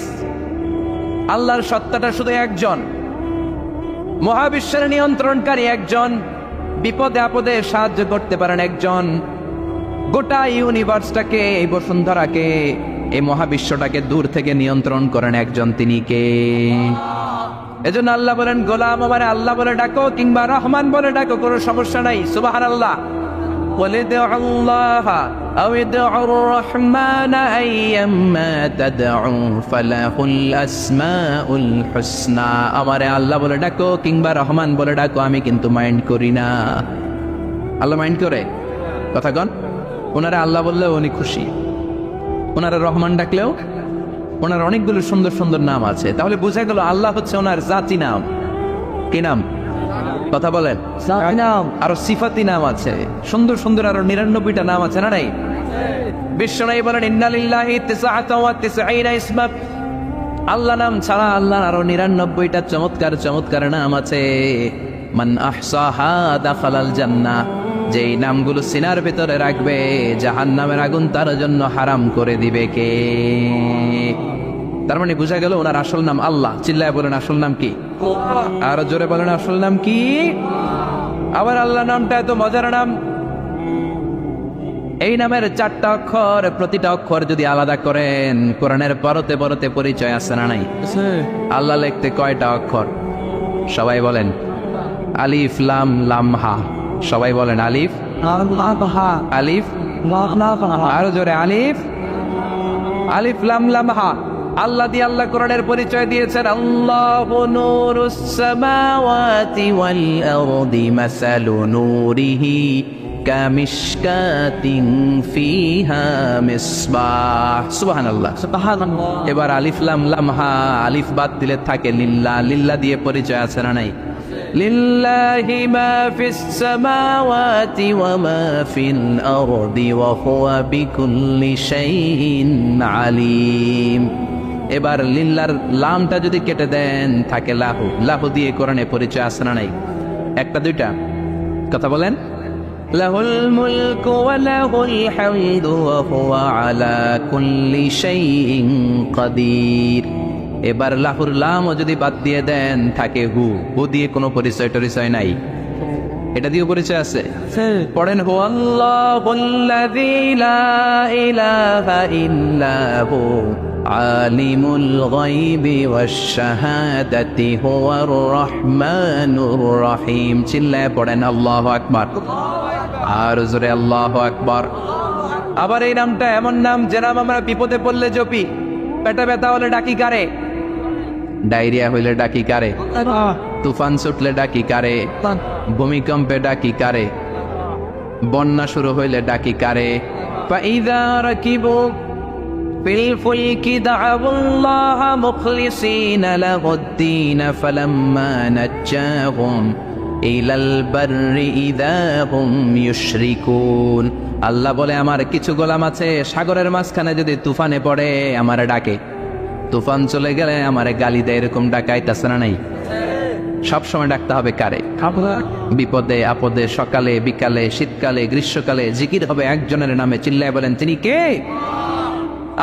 আল্লাহর সত্তাটা শুধু একজন, মহাবিশ্বের নিয়ন্ত্রণকারী একজন, বিপদে আপদে সাহায্য করতে পারেন একজন, গোটা ইউনিভার্সটাকে, এই বসুন্ধরাকে, এই মহাবিশ্বটাকে দূর থেকে নিয়ন্ত্রণ করেন একজন, তিনি কে? এজন্য আল্লাহ বলেন গোলাম আমারে আল্লাহ বলে ডাকো কিংবা রহমান বলে ডাকো, কোনো সমস্যা নাই। সুবহানাল্লাহ। ওয়ালিদুল্লাহ আও ইদউর রহমান আইয়াম্মা তাদউ ফালাহুল আসমাউল হুসনা। আমারে আল্লাহ বলে ডাকো কিংবা রহমান বলে ডাকো, আমি কিন্তু মাইন্ড করি না। আল্লাহ মাইন্ড করে? কথা কন। ওনারা আল্লাহ বললেও উনি খুশি, ওনারা রহমান ডাকলেও ওনার অনেকগুলো সুন্দর সুন্দর নাম আছে। তাহলে বোঝা গেল আল্লাহ হচ্ছে ওনার জাতি নাম। কি নাম? কথা বলেন। আরো সিফাতি নাম আছে, সুন্দর সুন্দর আরো 99টা নাম আছে না নাই? বিশ্বনবী বলেন ইন্না লিল্লাহি 99 ইসমা। আল্লাহ নাম ছাড়া আল্লাহর আরো 99টা চমৎকার চমৎকার নাম আছে। মান আহসাহা দাখালাল জান্নাহ। যেই নামগুলো সিনার ভিতরে রাখবে জাহান্নামের আগুন তার জন্য হারাম করে দিবে কে? তার মানে বোঝা গেল ওনার আসল নাম আল্লাহ। চিল্লায় বলেন আসল নাম কি? আরো জোরে বলেন আসল নাম কি? আবার আল্লাহ নামটা এত মজার নাম, এই নামের 4টা অক্ষর, প্রতিটা অক্ষর যদি আলাদা করেন কোরআনের পরতে পরতে পরিচয় আছে না নাই? আল্লাহ লিখতে কয়টা অক্ষর? সবাই বলেন। আলিফ লাম লাম হা। সবাই বলেন আলিফ আলিফ। আরো জোরে আলিফ আলিফ লাম লাম হা। আল্লাহ দিয়ে আল্লাহ কোরআনের পরিচয় দিয়েছেন আল্লাহু নূরুস সামাওয়াতি ওয়াল আরদি মাসালু নূরিহি কামিশকাতিন ফিহা মিসবাহ। সুবহানাল্লাহ। এবার আলিফ লাম লাম হা, আলিফ বাদ দিলে থাকে লিল্লাহ। লিল্লাহ দিয়ে পরিচয় আছে না নাই? লিল্লাহি মা ফিস সামাওয়াতি ওয়া মা ফিল আরদি ওয়া হুয়া বিকুল্লি শাইইন আলিম। এবার লিল্লার লামটা যদি কেটে দেন থাকে লাহু। লাহু দিয়ে কোরআনে পরিচয় আছে না নাই? একটা দুইটা? কথা বলেন। লাহুল মুলকু ওয়া লাহুল হামদু ওয়া হুয়া আলা কুল্লি শাইইন কাদির। এবার লাহুর লামও যদি বাদ দিয়ে দেন থাকে হু। হু দিয়ে কোনো পরিচয় টরিচয় নাই, এটা দিয়ে পরিচয় আছে। পড়েন হু আল্লাহুল্লাযী লা ইলাহা ইল্লা হু আলিমুল গায়বি ওয়াশ শাহাদাতি হুয়ার রহমানুর রহিম। চিল্লায় পড়েন আল্লাহু আকবার। আর জোরে আল্লাহু আকবার। আবার এই নামটা এমন নাম যে নাম আমরা বিপদে পড়লে জপি। পেটে ব্যথা হলে ডাকি কারে? ডায়রিয়া হইলে ডাকি কারে? তুফান ছুটলে ডাকি কারে? ভূমিকম্পে ডাকি কারে? বন্যা শুরু হইলে ডাকি কারে? ফাইযা রাকিবু ফিল ফুলকি দা'উল্লাহা মুখলিসিনা লাহুদ্দিন ফালাম্মা নাজ্জাহুম ইলাল বাররি ইযা হুম ইউশরিকুন। আল্লাহ বলে আমার কিছু গোলাম আছে সাগরের মাঝখানে যদি তুফানে পড়ে আমারে ডাকে, তুফান চলে গেলে আমারে গালি দেয়। এরকম ডাকাইতাছে না নাই? সবসময় ডাকতে হবে কারে? বিপদে আপদে, সকালে বিকালে, শীতকালে গ্রীষ্মকালে জিকির হবে একজনের নামে। চিল্লায় বলেন তিনি কে?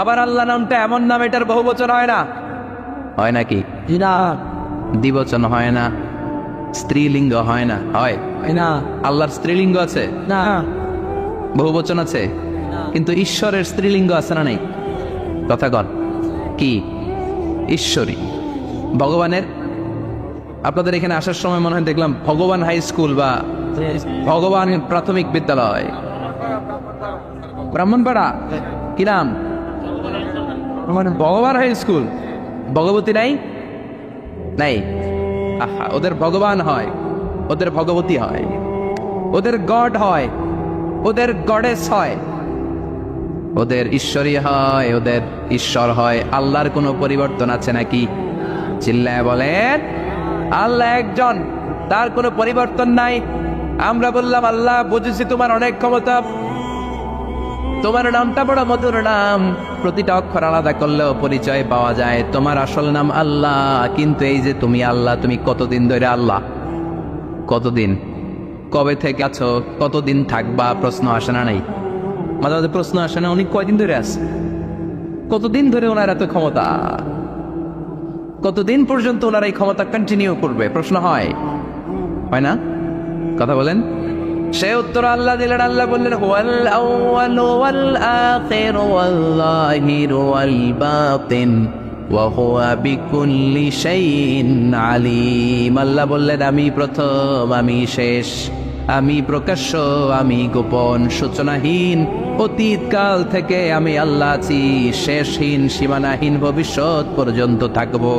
আবার আল্লাহ নামটা এমন নাম এটার বহুবচন হয় না। হয় নাকি? দ্বিবচন হয় না, স্ত্রীলিঙ্গ হয় না। হয় না? আল্লাহর স্ত্রীলিঙ্গ আছে না? বহুবচন আছে, কিন্তু ঈশ্বরের স্ত্রীলিঙ্গ আছে না নাই? কথা কন। কি? ঈশ্বরী। ভগবানের, আপনাদের এখানে আসার সময় মনে হয় দেখলাম ভগবান হাই স্কুল বা ভগবান প্রাথমিক বিদ্যালয়। ব্রাহ্মণপাড়া কি নাম? ভগবান হাই স্কুল। ভগবতী নাই? নাই। আহা, ওদের ভগবান হয়, ওদের ভগবতী হয়, ওদের গড হয়, ওদের গডেস হয়, ওদের ঈশ্বরী হয়, ওদের ঈশ্বর হয়। আল্লাহর কোনো পরিবর্তন আছে নাকি? চিল্লায় বলেন, আল্লাহ একজন, তার কোনো পরিবর্তন নাই। আমরা বললাম আল্লাহ বুঝেছি তোমার অনেক ক্ষমতা, তোমার নামটা বড় মধুর নাম, প্রতিটা অক্ষর আলাদা করলেও পরিচয় পাওয়া যায়। তোমার আসল নাম আল্লাহ, কিন্তু এই যে তুমি আল্লাহ, তুমি কতদিন ধরে আল্লাহ? কতদিন? কবে থেকে আছো? কতদিন থাকবা? প্রশ্ন আসে না? নাই মাঝে মাঝে প্রশ্ন আসে না, উনি কয়দিন ধরে আছে? কতদিন ধরে ওনার এত ক্ষমতা? কতদিন পর্যন্ত ওনার এই ক্ষমতা কন্টিনিউ করবে? প্রশ্ন হয় না? কথা বলেন। সে উত্তর আল্লাহ দিলেন। আল্লাহ বললেন, হুয়াল আউয়ালু ওয়াল আখিরু ওয়াল যাহিরু ওয়াল বাতিন ওয়া হুয়া বিকুল্লি শাইইন আলীম। আল্লাহ বললেন, আমি প্রথম, আমি শেষ, আমি প্রকাশ্য, আমি গোপন, সূচনাহীন, অতীতকাল থেকে আমি আল্লাহ আছি, শেষহীন, সীমানাহীন, ভবিষ্যৎ পর্যন্ত থাকবো।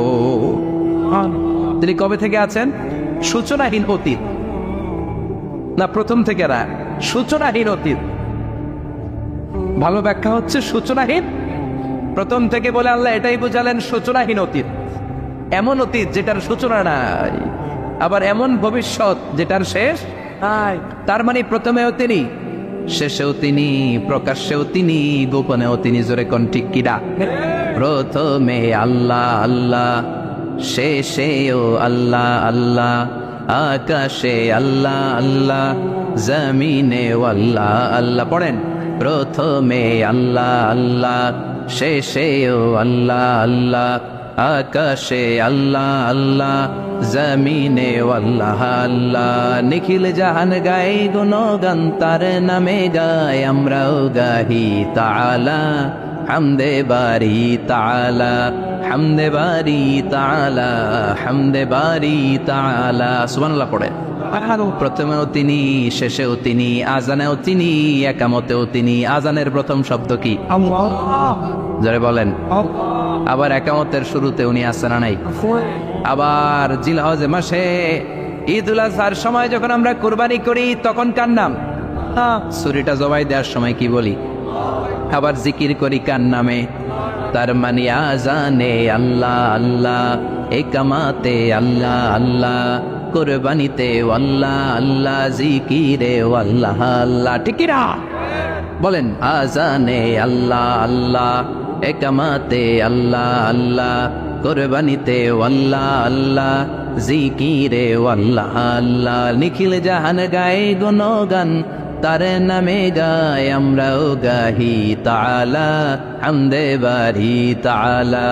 তিনি কবে থেকে আছেন? সূচনাহীন অতীত না প্রথম থেকে? না, সূচনাহীন অতীত। ভালো ব্যাখ্যা হচ্ছে সূচনাহীন প্রথম থেকে বলে আল্লাহ এটাই বুঝালেন, সূচনাহীন অতীত। এমন অতীত যেটার সূচনা নাই, আবার এমন ভবিষ্যৎ যেটার শেষ নাই। তার মানে প্রথমেও তিনি, শেষেও তিনি, প্রকাশ্যেও তিনি, গোপনেও তিনি। জোরে কোন ঠিক কিনা? প্রথমে আল্লাহ আল্লাহ, শেষেও আল্লাহ আল্লাহ, আকাশে আল্লাহ আল্লাহ, জমিনে আল্লাহ আল্লাহ। পড়েন, প্রথমে আল্লাহ আল্লাহ, শেষেও আল্লাহ আল্লাহ, আকাশে আল্লাহ আল্লাহ, জমিনে আল্লাহ আল্লাহ। নিখিল জাহান গাই গুণগান, তার নামে গায় আমরাও গাহি তাআলা, হামদে বারি তাআলা, হামদে বারি তাআলা, হামদে বারি তাআলা। সুবহানাল্লাহ পড়ে। প্রথমেও তিনি, শেষেও তিনি, আজানেও তিনি, একামতেও তিনি। আজানের প্রথম শব্দ কি? আল্লাহ। যারা বলেন আবার একামতের শুরুতে উনি আছেন না? নাই। আবার জিলহজ মাসে ঈদুল আজহার সময় যখন আমরা কুরবানি করি, তখন কার নাম? ছুরিটা জবাই দেওয়ার সময় কি বলি? আবার জিকির করি কার নামে? তার মানে আজানে আল্লাহ আল্লাহ, একামাতে আল্লাহ আল্লাহ, কুরবানিতে আল্লাহ আল্লাহ, জিকিরে আল্লাহ আল্লাহ। ঠিক কি না? বলেন, আজানে আল্লাহ আল্লাহ, একামাতে আল্লাহ আল্লাহ, কুরবানিতে আল্লাহ আল্লাহ, জিকিরে আল্লাহ আল্লাহ। নিখিল জাহান গায়ে গুণগান, তার নামে গায় আমরাও গাহি তাআলা, হামদে বারি তাআলা,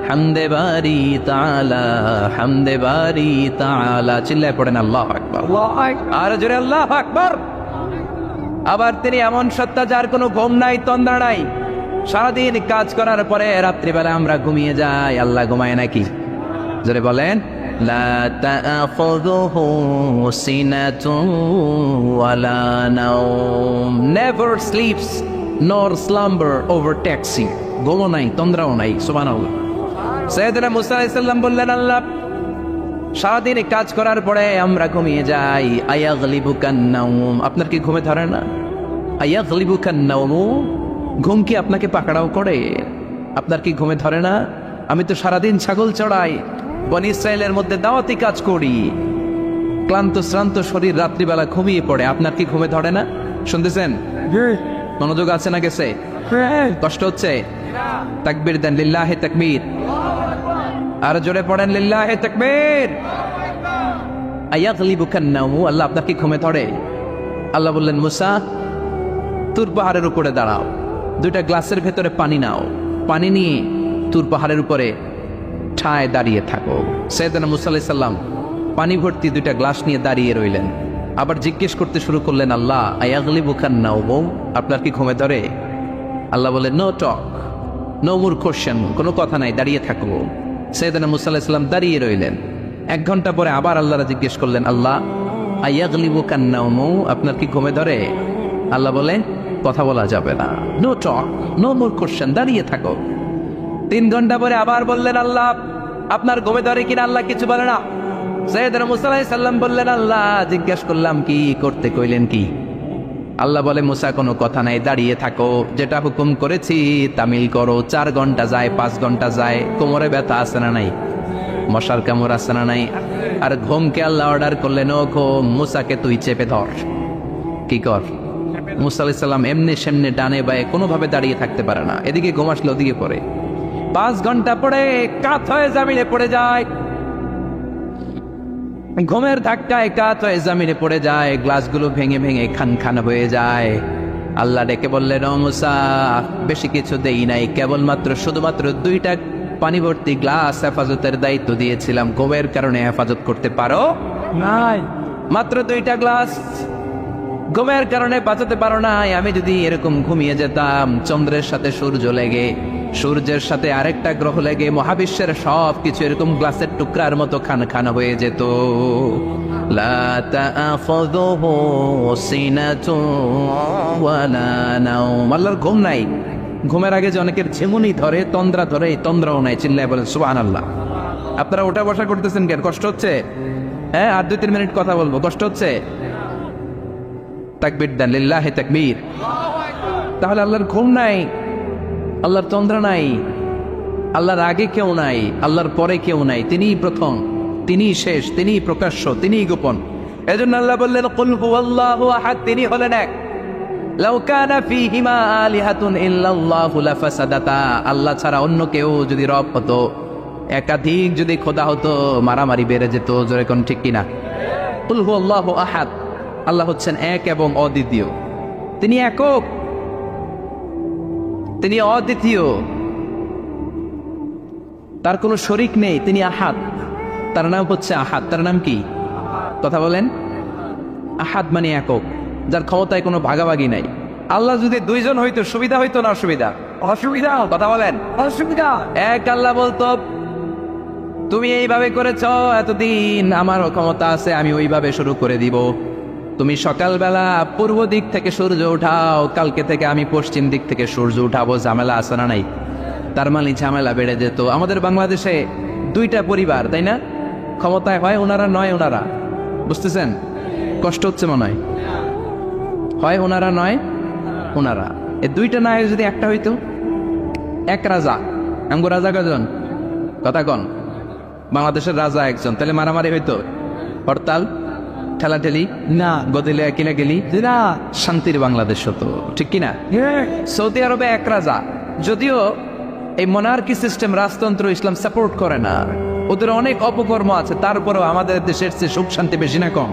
হামদে বারি তাআলা, হামদে বারি তাআলা। চিল্লায় পড়েন আল্লাহু আকবার। আর জোরে আল্লাহু আকবার। আবার তিনি এমন সত্তা যার কোনো ঘুম নাই, তন্দ্রা নাই। সারাদিন কাজ করার পরে রাত্রিবেলা আমরা ঘুমিয়ে যাই, আল্লাহ ঘুমায় নাকি? জোরে বলেন, লা তাআখুযুহু সিনাতুন ওয়ালা নাওম, নেভার স্লিপস নর স্লাম্বার ওভারটেকস হিম। ঘুমও নাই, তন্দ্রাও নাই। সুবহানাল্লাহ। সাইয়েদনা মুসা আলাইহিস সালাম বললেন, আল্লাহ সারাদিন কাজ করার পরে আমরা ঘুমিয়ে যাই, আয়াগলিবুকান নাওম, আপনার কি ঘুমে ধরে না? আয়াগলিবুকান নাওম, ঘুম কি আপনাকে পাকড়াও করে? আপনার কি ঘুমে ধরে না? আমি তো সারাদিন ছাগল চড়াই, বনি ইসরায়েলের মধ্যে দাওয়াতি কাজ করি, ক্লান্ত শ্রান্ত শরীর রাত্রিবেলা ঘুমিয়ে পড়ে, আপনার কি ঘুমে ধরে না? শুনতেছেন? মনোযোগ আছে না গেছে? কষ্ট হচ্ছে? তাকবীর দেন, লিল্লাহি তাকবীর। আর জোরে পড়েন, লিল্লাহি তাকবীর। আয়াগলিবুকান নাওম, আল্লাহ আপনার কি ঘুমে ধরে? আল্লাহ বললেন, মুসা তুর পাহাড়ের উপরে দাঁড়াও, দুইটা গ্লাসের ভেতরে পানি নাও, পানি নিয়ে তুর পাহাড়ের উপরে ঠায় দাঁড়িয়ে থাকো। সাইয়েদনা মুসা আলাইহিস সালাম পানি ভর্তি দুইটা গ্লাস নিয়ে দাঁড়িয়ে রইলেন। আবার জিজ্ঞেস করতে শুরু করলেন, আল্লাহ আয়াগলিবুকান নাওম, আপনার কি ঘুমে ধরে? আল্লাহ বলেন, no talk, no more question, কোনো কথা নাই, দাঁড়িয়ে থাকো। সাইয়েদনা মুসা আলাইহিস সালাম দাঁড়িয়ে রইলেন। 1 ঘন্টা পরে আবার আল্লাহরা জিজ্ঞেস করলেন, আল্লাহ আয়াগলিবুকান নাওম, আপনার কি ঘুমে ধরে? আল্লাহ বলে কথা বলা যাবে না, no talk, no more question, দাঁড়িয়ে থাকো। 3 ঘন্টা পরে আবার বললেন আল্লাহ আপনার ঘুমে ধরে কিনা? আল্লাহ কিছু বলে না। সাইয়েদনা মুসা আলাইহিস সালাম বললেন আল্লাহ জিজ্ঞেস করলাম কি করতে কইলেন কি? আল্লাহ বলে মুসা কোনো কথা নাই, দাঁড়িয়ে থাকো, যেটা হুকুম করেছি তামিল করো। 4 ঘন্টা যায়, 5 ঘন্টা যায়, কোমরে ব্যথা আছে না নাই, মশার কামড় আছে না নাই, আর ঘুমকে আল্লাহ অর্ডার করলেন ও ঘুম মুসাকে তুই চেপে ধর, কি কর। মুসা আলাইহিস সালাম এমনি সেমনি ডানে বায়ে কোনোভাবে দাঁড়িয়ে থাকতে পারে না, এদিকে ঘুম আসলে ওদিকে পড়ে। 5 ঘন্টা পরে কাত হয়ে জমিনে পড়ে যায়, ঘুমের ধাক্কায় কাত হয়ে জমিনে পড়ে যায়, গ্লাসগুলো ভেঙে ভেঙে খান খান হয়ে যায়। আল্লাহ ডেকে বললেন ও মুসা বেশি কিছু দেই নাই, কেবলমাত্র শুধুমাত্র 2টা পানি ভর্তি গ্লাস হেফাজতের দায়িত্ব দিয়েছিলাম, ঘুমের কারণে হেফাজত করতে পারো নাই, মাত্র 2টা গ্লাস, ঘুমের কারণে বাঁচাতে পারো নাই। আমি যদি এরকম ঘুমিয়ে যেতাম, চন্দ্রের সাথে সূর্য লেগে, সূর্যের সাথে আরেকটা গ্রহ লেগে মহাবিশ্বের সব কিছু এরকম গ্লাসের টুকরার মতো খান খান হয়ে যেত। লা তাআখুযুহু সিনাতুন ওয়ালা নাওম, আল্লাহর ঘুম নাই। ঘুমের আগে যে অনেকের ঝিমুনি ধরে, তন্দ্রা ধরে, এই তন্দ্রাও নাই। চিল্লায় বলেন সুবহানাল্লাহ। আপনারা ওঠা বসা করতেছেন কেন? কষ্ট হচ্ছে? হ্যাঁ, আর 2-3 মিনিট কথা বলবো, কষ্ট হচ্ছে? তাকবীর দেন, লিল্লাহি তাকবীর। তাহলে আল্লাহর ঘুম নাই, আল্লাহর তন্দ্রা নাই, আল্লাহর আগে কেউ নাই, আল্লাহর পরে কেউ নাই, তিনিই প্রথম, তিনিই শেষ, তিনিই প্রকাশ্য, তিনিই গোপন। এজন্য আল্লাহ বললেন কুল হুয়াল্লাহু আহাদ, তিনি হলেন এক। লাউ কানা ফীহিমা আলিহাতুন ইল্লাল্লাহু লাফাসাদাতা, আল্লাহ ছাড়া অন্য কেউ যদি রব হতো, একাধিক যদি খোদা হতো, মারামারি বেড়ে যেত। জোরে কোন ঠিক কিনা? কুল হুয়াল্লাহু আহাদ, আল্লাহ হচ্ছেন এক এবং অদ্বিতীয়, তিনি একক, তিনি অদ্বিতীয়, তার কোনো শরিক নেই, তিনি আহাদ, তার নাম হচ্ছে আহাদ। তার নাম কি? কথা বলেন। আহাদ মানে একক, যার ক্ষমতায় কোনো ভাগাভাগি নাই। আল্লাহ যদি 2 জন হইতো সুবিধা হইতো না অসুবিধা? অসুবিধা। কথা বলেন। অসুবিধা। এক আল্লাহ বলতো তুমি এইভাবে করেছ এতদিন, আমারও ক্ষমতা আছে, আমি ওইভাবে শুরু করে দিব। তুমি সকালবেলা পূর্ব দিক থেকে সূর্য উঠাও, কালকে থেকে আমি পশ্চিম দিক থেকে সূর্য উঠাবো। ঝামেলা আছে না নাই? তার মানে ঝামেলা বেড়ে যেত। আমাদের বাংলাদেশে 2টা পরিবার, তাই না? ক্ষমতায় হয় ওনারা, নয় ওনারা। বুঝতেছেন? কষ্ট হচ্ছে মনে হয়। হয় ওনারা, নয় ওনারা। এই 2টা নায়ক যদি একটা হইতো, এক রাজা, আমগো রাজা কজন? কথা কন। বাংলাদেশের রাজা একজন, তাহলে মারামারি হইতো, হরতাল, ঠেলাঠেলি না, গদিলে কিলাগিলি না, শান্তির বাংলাদেশ হতো, ঠিক কিনা? সৌদি আরবে এক রাজা, যদিও এই মোনার্কি সিস্টেম, রাজতন্ত্র ইসলাম সাপোর্ট করে না, ওদের অনেক অপকর্ম আছে, তারপরেও আমাদের দেশের চেয়ে সুখ শান্তি বেশি না কম?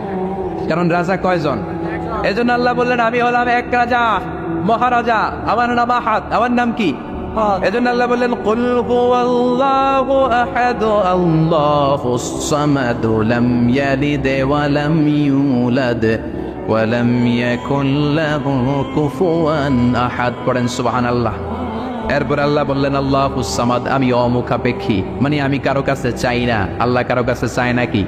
কারণ রাজা কয়জন? এজন্য আল্লাহ বললেন আমি হলাম এক রাজা, মহারাজা, আমার নাম আহাদ। আমার নাম কি? এজন্য আল্লাহ বললেন কুল হুয়াল্লাহু আহাদ আল্লাহুস সামাদ লাম ইয়ালিদ ওয়া লাম ইউলাদ ওয়া লাম ইয়াকুল লাহু কুফুয়ান আহাদ। পড়েন সুবহানাল্লাহ। এরপর আল্লাহ বললেন আল্লাহুস সামাদ, আমি অমুখাপেক্ষী, মানে আমি কারো কাছে চাই না। আল্লাহ কারো কাছে চায় নাকি?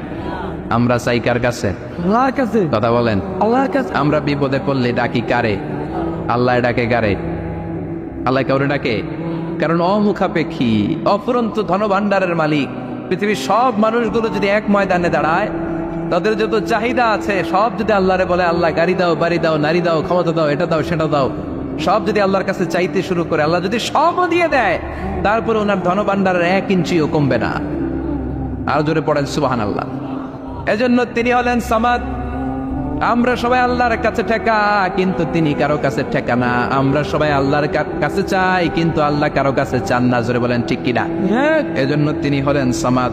আমরা চাই কার কাছে? আল্লাহর কাছে। কথা বলেন। আল্লাহর কাছে। আমরা বিপদে পড়লে ডাকি কারে? আল্লাহ ডাকে কারে? আল্লাহ কাউরে ডাকে? কারণ অমুখাপেক্ষী, অফুরন্ত ধনভাণ্ডারের মালিক। পৃথিবীর সব মানুষগুলো যদি এক ময়দানে দাঁড়ায়, তাদের যত চাহিদা আছে সব যদি আল্লাহরে বলে আল্লাহ গাড়ি দাও, বাড়ি দাও, নারী দাও, ক্ষমতা দাও, এটা দাও, সেটা দাও, সব যদি আল্লাহর কাছে চাইতে শুরু করে, আল্লাহ যদি সবও দিয়ে দেয়, তারপরে ওনার ধনভাণ্ডারের 1 ইঞ্চিও কমবে না। আর জোরে পড়েন সুবহানাল্লাহ। এজন্য তিনি হলেন সামাদ। আমরা সবাই আল্লাহর কাছে ঠেকা, কিন্তু তিনি কারো কাছে ঠেকা না। আমরা সবাই আল্লাহর কাছে চাই, কিন্তু আল্লাহ কারো কাছে চান না। জোরে বলেন ঠিক কিনা? এজন্য তিনি হলেন সামাদ।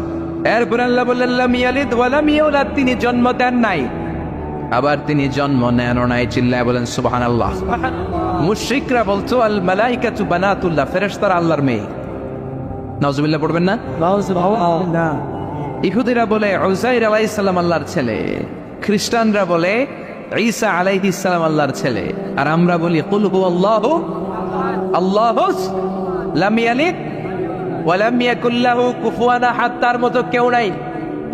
এরপর আল্লাহ বললেন লাম ইয়ালিদ ওয়া লাম ইউলাদ, তিনি জন্ম দেন নাই, আবার তিনি জন্ম নেনও নাই। চিল্লায় বলেন সুবহানাল্লাহ। মুশরিকরা বলতো আল মালাইকাতু বানাতুল্লাহ, ফেরেশতারা আল্লাহর মেয়ে। নাউজুবিল্লাহ পড়বেন না? নাউজুবিল্লাহ। ইহুদিরা বলে উযাইর আলাইহিস সালাম আল্লাহর ছেলে, খ্রিস্টানরা বলে ঈসা আলাইহিস সালাম আল্লাহর ছেলে, আর আমরা বলি কুল হুয়াল্লাহু আল্লাহুস লাম ইয়ালিদ ওয়া লাম ইয়াকুল লাহু কুফুয়ান আহাদ, তার মতো কেউ নাই,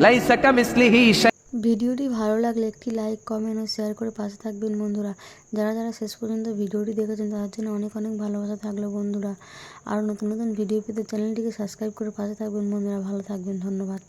লাইসা কামিসলিহি শাই। ভিডিওটি ভালো লাগলে একটি লাইক, কমেন্ট ও শেয়ার করে পাশে থাকবেন বন্ধুরা। যারা যারা শেষ পর্যন্ত ভিডিওটি দেখেছেন তাদের জন্য অনেক অনেক ভালোবাসা থাকলো বন্ধুরা। আরও নতুন নতুন ভিডিও পেতে চ্যানেলটিকে সাবস্ক্রাইব করে পাশে থাকবেন বন্ধুরা। ভালো থাকবেন, ধন্যবাদ।